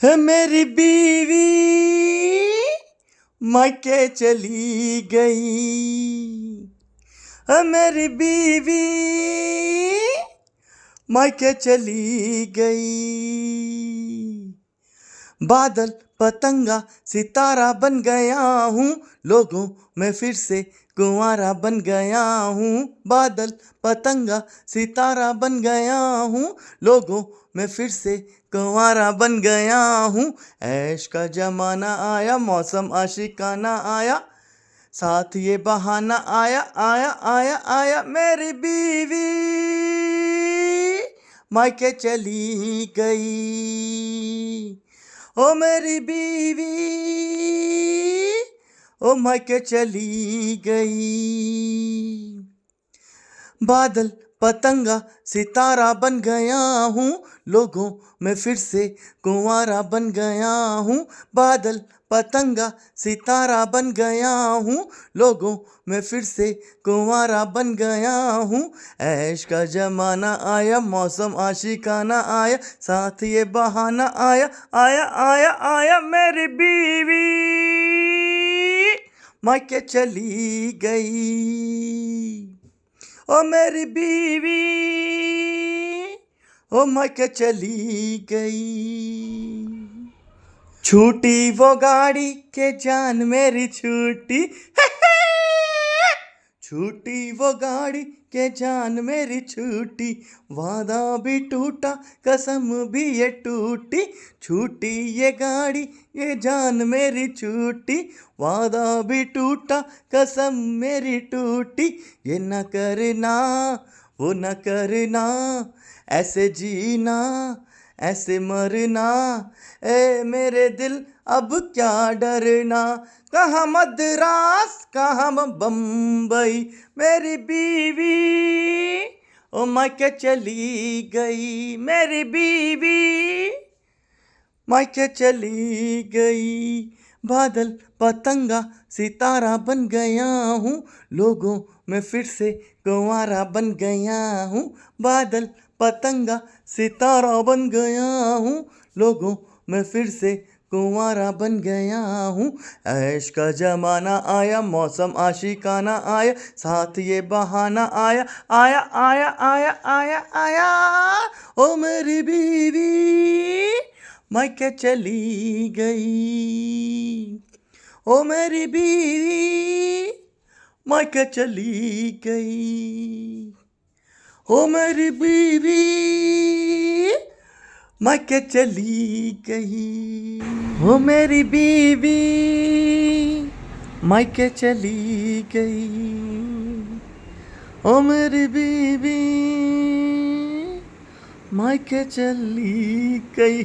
है मेरी बीवी मायके चली गई। है मेरी बीवी मायके चली गई। बादल पतंगा सितारा बन गया हूँ, लोगों में फिर से कुंवारा बन गया हूँ। बादल पतंगा सितारा बन गया हूँ, लोगों में फिर से कुंवारा बन गया हूँ। ऐश का जमाना आया, मौसम आशिकाना आया, साथ ये बहाना आया आया आया आया। मेरी बीवी मायके चली गई। ओ मेरी बीवी ओ मायके चली गई। बादल पतंगा सितारा बन गया हूँ, लोगों में फिर से कुंवारा बन गया हूँ। बादल पतंगा सितारा बन गया हूँ, लोगों में फिर से कुंवारा बन गया हूँ। ऐश का जमाना आया, मौसम आशिकाना आया, साथ ये बहाना आया आया आया आया। मेरी बीवी मायके चली गई। ओ मेरी बीवी ओ मायके चली गई। छूटी वो गाड़ी के जान मेरी छूटी, छूटी वो गाड़ी के जान मेरी छूटी। वादा भी टूटा, कसम भी ये टूटी। छूटी ये गाड़ी ये जान मेरी छूटी, वादा भी टूटा, कसम मेरी टूटी। ये न करना वो न करना, ऐसे जीना ऐसे मरना। ए मेरे दिल अब क्या डरना, कहाँ मद्रास कहाँ बम्बई। मेरी बीवी ओ मायके चली गई। मेरी बीवी मायके चली गई। बादल पतंगा सितारा बन गया हूँ, लोगों में फिर से कुंवारा बन गया हूँ। बादल पतंगा सितारा बन गया हूँ, लोगों में फिर से कुंवारा बन गया हूँ। ऐश का जमाना आया, मौसम आशिकाना आया, साथ ये बहाना आया आया आया आया आया आया। ओ मेरी बीवी मायके चली गई। ओ मेरी बीवी मायके चली गई। ओ मेरी बीवी मायके चली गई। ओ मेरी बीवी मायके चली गई। ओ मेरी बीवी मायके चली गई।